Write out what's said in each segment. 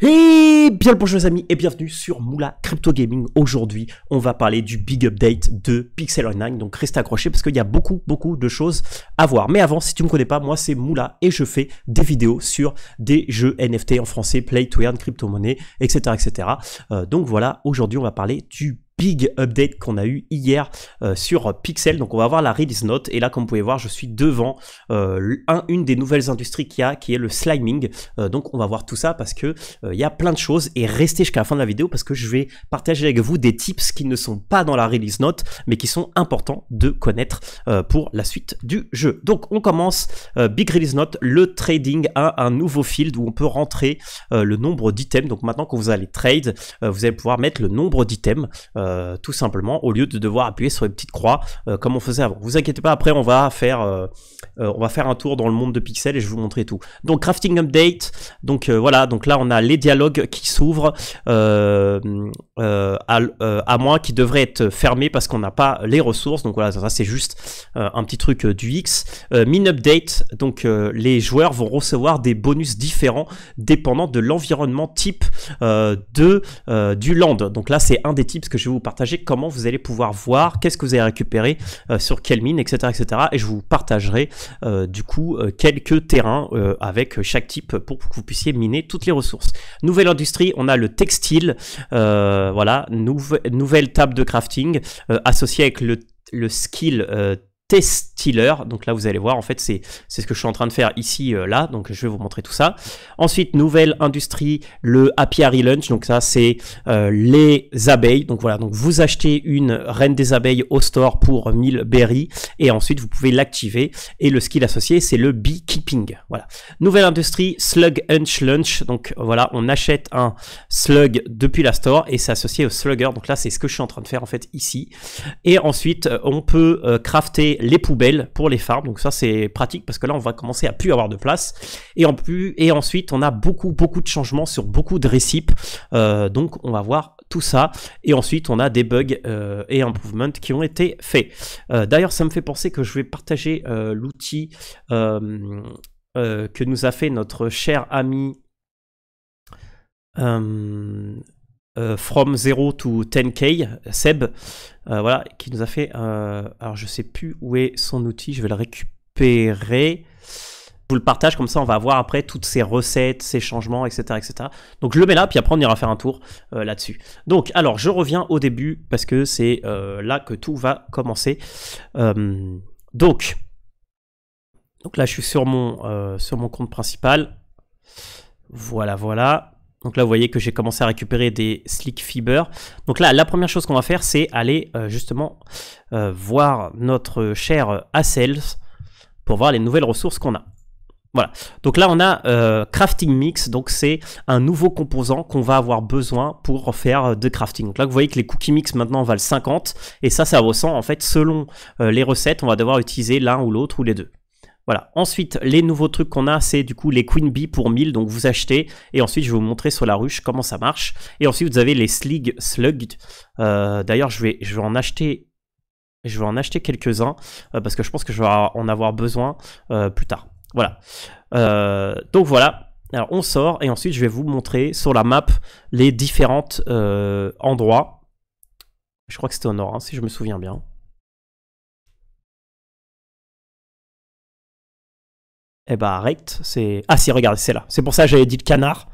Et bien le bonjour les amis et bienvenue sur Moula Crypto Gaming. Aujourd'hui on va parler du big update de Pixel Online, donc restez accrochés parce qu'il y a beaucoup de choses à voir. Mais avant, si tu ne me connais pas, moi c'est Moula et je fais des vidéos sur des jeux NFT en français, play to earn, crypto-monnaie, etc. Donc voilà, aujourd'hui on va parler du big update qu'on a eu hier sur Pixel. Donc on va voir la release note et là comme vous pouvez voir je suis devant une des nouvelles industries qu'il y a, qui est le sliming. Donc on va voir tout ça parce que il y a plein de choses et restez jusqu'à la fin de la vidéo parce que je vais partager avec vous des tips qui ne sont pas dans la release note mais qui sont importants de connaître pour la suite du jeu. Donc on commence, big release note, le trading a un nouveau field où on peut rentrer le nombre d'items. Donc maintenant quand vous allez trade, vous allez pouvoir mettre le nombre d'items tout simplement, au lieu de devoir appuyer sur les petites croix comme on faisait avant. Vous inquiétez pas, après on va faire un tour dans le monde de Pixel et je vais vous montrer tout. Donc crafting update, donc voilà, donc là on a les dialogues qui s'ouvrent à moins qui devraient être fermés parce qu'on n'a pas les ressources. Donc voilà, ça c'est juste un petit truc du X. Min update, donc les joueurs vont recevoir des bonus différents dépendant de l'environnement type du land. Donc là c'est un des tips que je vais vous partager, comment vous allez pouvoir voir qu'est-ce que vous allez récupérer sur quelle mine, etc. et je vous partagerai du coup quelques terrains avec chaque type pour que vous puissiez miner toutes les ressources. Nouvelle industrie, on a le textile, voilà, nouvelle table de crafting associée avec le skill Testiller. Donc là vous allez voir, en fait c'est ce que je suis en train de faire ici là, donc je vais vous montrer tout ça. Ensuite nouvelle industrie, le Apiary Lunch, donc ça c'est les abeilles. Donc voilà, donc vous achetez une reine des abeilles au store pour 1000 berries et ensuite vous pouvez l'activer et le skill associé c'est le beekeeping. Voilà, nouvelle industrie, Slug Hunch Lunch. Donc voilà, on achète un slug depuis la store et c'est associé au slugger. Donc là c'est ce que je suis en train de faire en fait ici. Et ensuite on peut crafter les poubelles pour les farms, donc ça c'est pratique parce que là on va commencer à plus avoir de place et ensuite on a beaucoup de changements sur beaucoup de récipes, donc on va voir tout ça et ensuite on a des bugs et improvements qui ont été faits. D'ailleurs ça me fait penser que je vais partager l'outil que nous a fait notre cher ami From 0 to 10K, Seb, voilà, qui nous a fait, alors je sais plus où est son outil, je vais le récupérer, je vous le partage, comme ça on va voir après toutes ces recettes, ces changements, etc. Donc je le mets là, puis après on ira faire un tour là-dessus. Donc alors je reviens au début, parce que c'est là que tout va commencer. Donc là je suis sur mon compte principal, voilà. Donc là, vous voyez que j'ai commencé à récupérer des Slick Fiber. Donc là, la première chose qu'on va faire, c'est aller justement voir notre cher Accels pour voir les nouvelles ressources qu'on a. Voilà. Donc là, on a Crafting Mix. Donc c'est un nouveau composant qu'on va avoir besoin pour faire de crafting. Donc là, vous voyez que les Cookie Mix maintenant valent 50. Et ça ressent en fait selon les recettes, on va devoir utiliser l'un ou l'autre ou les deux. Voilà, ensuite les nouveaux trucs qu'on a c'est du coup les Queen Bee pour 1000, donc vous achetez et ensuite je vais vous montrer sur la ruche comment ça marche. Et ensuite vous avez les Slug, d'ailleurs je vais en acheter quelques-uns parce que je pense que je vais en avoir besoin plus tard. Voilà, donc voilà, alors on sort et ensuite je vais vous montrer sur la map les différents endroits. Je crois que c'était au nord hein, si je me souviens bien. Eh bah arrête, c'est... Ah si, regardez, c'est là. C'est pour ça que j'avais dit le canard.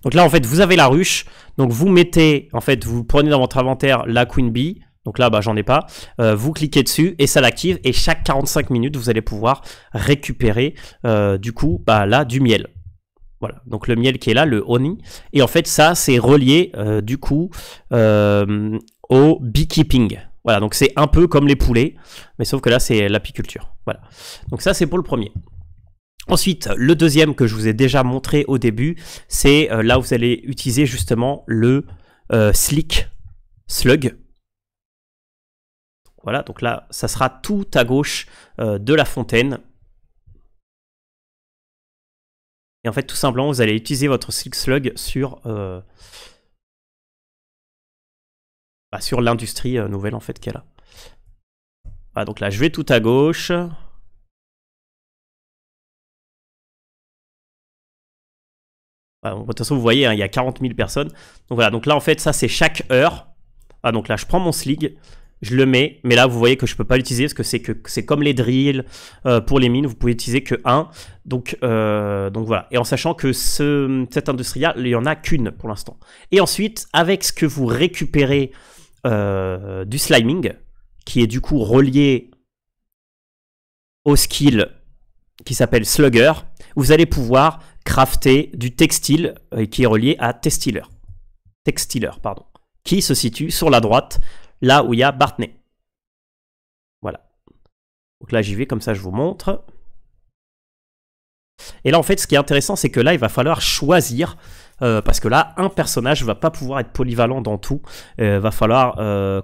Donc là, en fait, vous avez la ruche. Donc vous mettez, en fait, vous prenez dans votre inventaire la Queen Bee. Donc là, bah j'en ai pas. Vous cliquez dessus et ça l'active. Et chaque 45 minutes, vous allez pouvoir récupérer, du coup, bah là, du miel. Voilà, donc le miel qui est là, le honey. Et en fait, ça, c'est relié, du coup, au beekeeping. Voilà, donc c'est un peu comme les poulets. Mais sauf que là, c'est l'apiculture. Voilà. Donc ça, c'est pour le premier. Ensuite, le deuxième que je vous ai déjà montré au début, c'est là où vous allez utiliser justement le Slick Slug. Voilà, donc là, ça sera tout à gauche de la fontaine. Et en fait, tout simplement, vous allez utiliser votre Slick Slug sur l'industrie nouvelle en fait qu'elle a. Voilà, donc là, je vais tout à gauche. De toute façon, vous voyez, hein, il y a 40 000 personnes. Donc voilà, donc là, en fait, ça, c'est chaque heure. Ah, donc là, je prends mon slig, je le mets, mais là, vous voyez que je ne peux pas l'utiliser parce que c'est comme les drills pour les mines, vous pouvez utiliser que un. Donc voilà. Et en sachant que cette industrie-là, il n'y en a qu'une pour l'instant. Et ensuite, avec ce que vous récupérez du sliming, qui est du coup relié au skill qui s'appelle Slugger, vous allez pouvoir crafter du textile qui est relié à Textiler, pardon, qui se situe sur la droite, là où il y a Bartney. Voilà. Donc là, j'y vais, comme ça, je vous montre. Et là, en fait, ce qui est intéressant, c'est que là, il va falloir choisir, parce que là, un personnage ne va pas pouvoir être polyvalent dans tout. Va falloir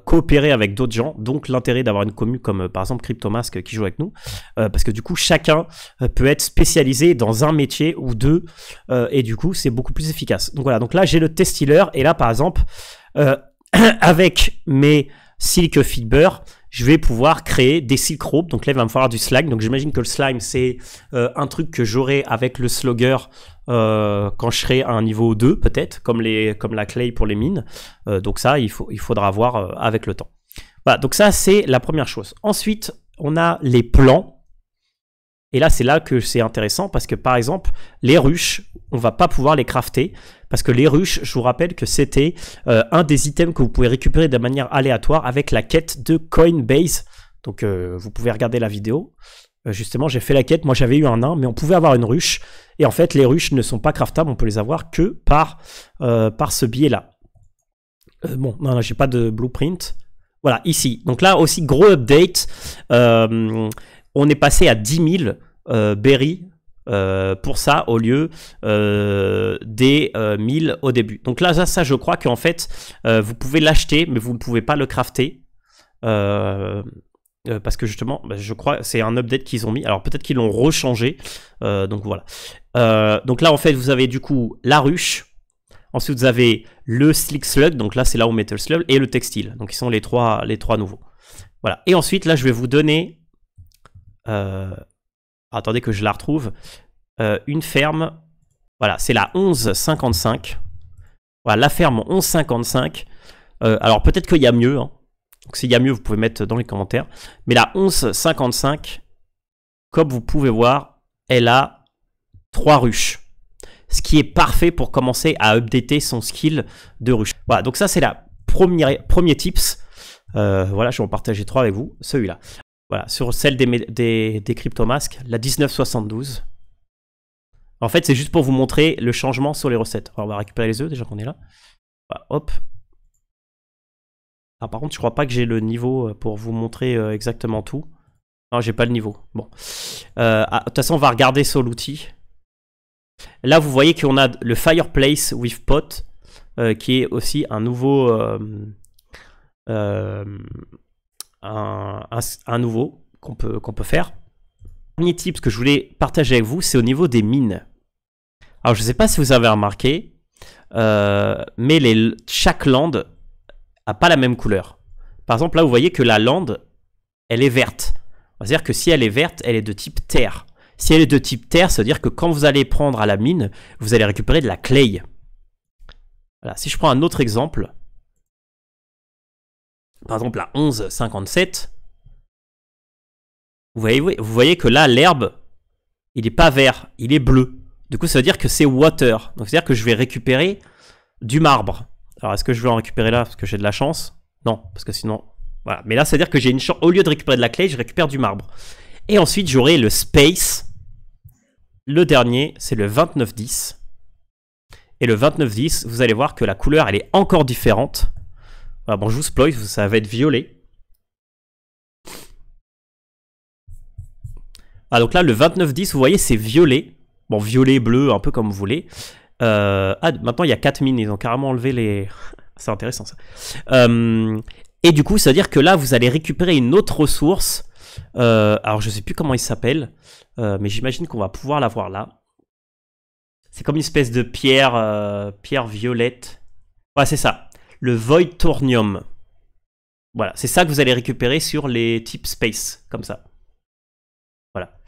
coopérer avec d'autres gens. Donc, l'intérêt d'avoir une commu comme, par exemple, Cryptomask qui joue avec nous. Parce que du coup, chacun peut être spécialisé dans un métier ou deux. Et du coup, c'est beaucoup plus efficace. Donc voilà, donc là, j'ai le Textiler. Et là, par exemple, avec mes Silk Fiber, je vais pouvoir créer des silk ropes. Donc là, il va me falloir du slime. Donc j'imagine que le slime, c'est un truc que j'aurai avec le slugger quand je serai à un niveau 2, peut-être, comme la clay pour les mines. Donc ça, il faudra voir avec le temps. Voilà, donc ça, c'est la première chose. Ensuite, on a les plans. Et là, c'est là que c'est intéressant parce que, par exemple, les ruches, on va pas pouvoir les crafter parce que les ruches, je vous rappelle que c'était un des items que vous pouvez récupérer de manière aléatoire avec la quête de Coinbase. Donc, vous pouvez regarder la vidéo. Justement, j'ai fait la quête. Moi, j'avais eu un nain, mais on pouvait avoir une ruche. Et en fait, les ruches ne sont pas craftables. On peut les avoir que par ce biais-là. Bon, non, j'ai pas de blueprint. Voilà, ici. Donc là aussi, gros update. On est passé à 10 000 berries pour ça au lieu des 1000 au début. Donc là, ça je crois qu'en fait, vous pouvez l'acheter, mais vous ne pouvez pas le crafter. Parce que justement, je crois que c'est un update qu'ils ont mis. Alors peut-être qu'ils l'ont rechangé. Donc voilà. Donc là, en fait, vous avez du coup la ruche. Ensuite, vous avez le Slick Slug. Donc là, c'est là où Metal Slug. Et le textile. Donc ils sont les trois nouveaux. Voilà. Et ensuite, là, je vais vous donner... attendez que je la retrouve. Une ferme. Voilà, c'est la 1155. Voilà, la ferme 1155. Alors peut-être qu'il y a mieux. Hein. Donc s'il y a mieux, vous pouvez mettre dans les commentaires. Mais la 1155, comme vous pouvez voir, elle a 3 ruches. Ce qui est parfait pour commencer à updater son skill de ruche. Voilà, donc ça c'est la premier tips. Voilà, je vais en partager 3 avec vous. Celui-là. Voilà, sur celle des Cryptomasks, la 1972. En fait, c'est juste pour vous montrer le changement sur les recettes. Alors, on va récupérer les œufs, déjà qu'on est là. Voilà, hop. Ah, par contre, je crois pas que j'ai le niveau pour vous montrer exactement tout. Non, j'ai pas le niveau. Bon. De toute façon, on va regarder sur l'outil. Là, vous voyez qu'on a le Fireplace with Pot, qui est aussi un nouveau... un nouveau qu'on peut faire. Le premier tip que je voulais partager avec vous, c'est au niveau des mines. Alors, je ne sais pas si vous avez remarqué, mais chaque land n'a pas la même couleur. Par exemple, là, vous voyez que la land, elle est verte. C'est-à-dire que si elle est verte, elle est de type terre. Si elle est de type terre, ça veut dire que quand vous allez prendre à la mine, vous allez récupérer de la clay. Voilà. Si je prends un autre exemple, par exemple la 1157, vous voyez que là, l'herbe, il n'est pas vert, il est bleu. Du coup, ça veut dire que c'est water. Donc, c'est-à-dire que je vais récupérer du marbre. Alors, est-ce que je vais en récupérer là parce que j'ai de la chance? Non, parce que sinon... Voilà. Mais là, ça veut dire que j'ai une chance. Au lieu de récupérer de la clay, je récupère du marbre. Et ensuite, j'aurai le space. Le dernier, c'est le 2910. Et le 2910, vous allez voir que la couleur, elle est encore différente. Voilà, bon, je vous spoil, ça va être violet. Ah, donc là, le 2910, vous voyez, c'est violet. Bon, violet, bleu, un peu comme vous voulez. Maintenant, il y a 4 mines. Ils ont carrément enlevé les... C'est intéressant, ça. Et du coup, ça veut dire que là, vous allez récupérer une autre ressource. Alors, je ne sais plus comment il s'appelle. Mais j'imagine qu'on va pouvoir la voir là. C'est comme une espèce de pierre, pierre violette. Ouais, c'est ça. Le Void Thornium. Voilà, c'est ça que vous allez récupérer sur les types Space, comme ça. Voilà.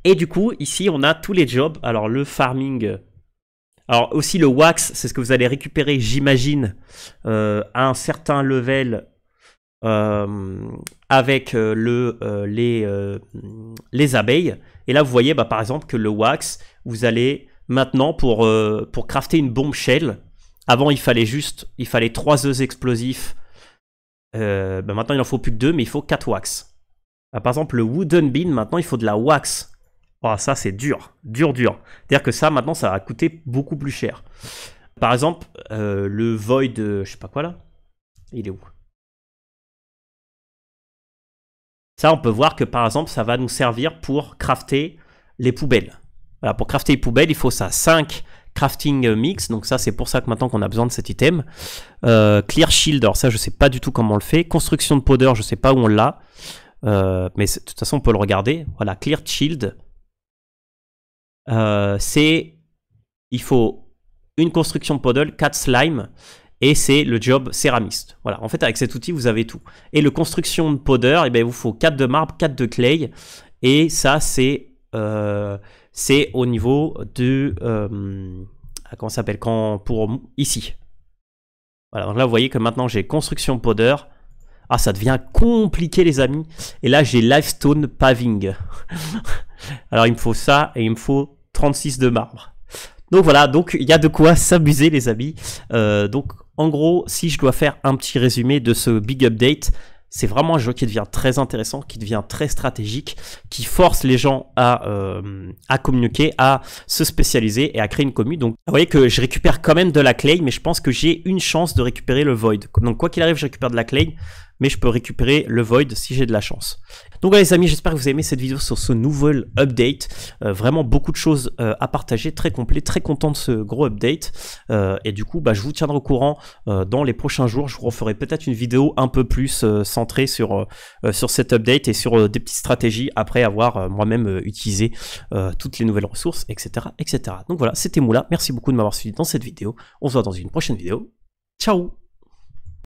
Et du coup, ici, on a tous les jobs. Alors, le farming Alors aussi le wax, c'est ce que vous allez récupérer, j'imagine, à un certain level avec les abeilles. Et là, vous voyez, bah, par exemple, que le wax, vous allez maintenant, pour crafter une bombe shell, avant, il fallait 3 œufs explosifs. Bah, maintenant, il n'en faut plus que 2, mais il faut 4 wax. Bah, par exemple, le wooden bean, maintenant, il faut de la wax. Oh, ça, c'est dur. Dur. C'est-à-dire que ça, maintenant, ça va coûter beaucoup plus cher. Par exemple, le void, je sais pas quoi, là. Il est où? Ça, on peut voir que, par exemple, ça va nous servir pour crafter les poubelles. Voilà, pour crafter les poubelles, il faut ça. 5 crafting mix. Donc ça, c'est pour ça que maintenant qu'on a besoin de cet item. Clear shield, alors ça, je sais pas du tout comment on le fait. Construction de powder, je sais pas où on l'a. Mais de toute façon, on peut le regarder. Voilà, clear shield. Il faut une construction de powder, 4 slime. Et c'est le job céramiste. Voilà, en fait, avec cet outil, vous avez tout. Et le construction de powder, eh bien, il vous faut 4 de marbre, 4 de clay. Et ça, c'est au niveau de... comment ça s'appelle pour ici. Voilà, donc là, vous voyez que maintenant, j'ai construction de powder. Ah, ça devient compliqué, les amis. Et là, j'ai limestone paving. Alors, il me faut ça et il me faut 36 de marbre. Donc voilà, donc il y a de quoi s'amuser, les amis. Donc en gros, si je dois faire un petit résumé de ce big update, c'est vraiment un jeu qui devient très intéressant, qui devient très stratégique, qui force les gens à communiquer, à se spécialiser et à créer une commu. Donc vous voyez que je récupère quand même de la clay, mais je pense que j'ai une chance de récupérer le void. Donc quoi qu'il arrive, je récupère de la clay, mais je peux récupérer le void si j'ai de la chance. Donc voilà les amis, j'espère que vous avez aimé cette vidéo sur ce nouvel update. Vraiment beaucoup de choses à partager, très complet, très content de ce gros update. Et du coup, bah, je vous tiendrai au courant dans les prochains jours. Je vous referai peut-être une vidéo un peu plus centrée sur cet update et sur des petites stratégies après avoir moi-même utilisé toutes les nouvelles ressources, etc., etc. Donc voilà, c'était Moula. Merci beaucoup de m'avoir suivi dans cette vidéo. On se voit dans une prochaine vidéo. Ciao!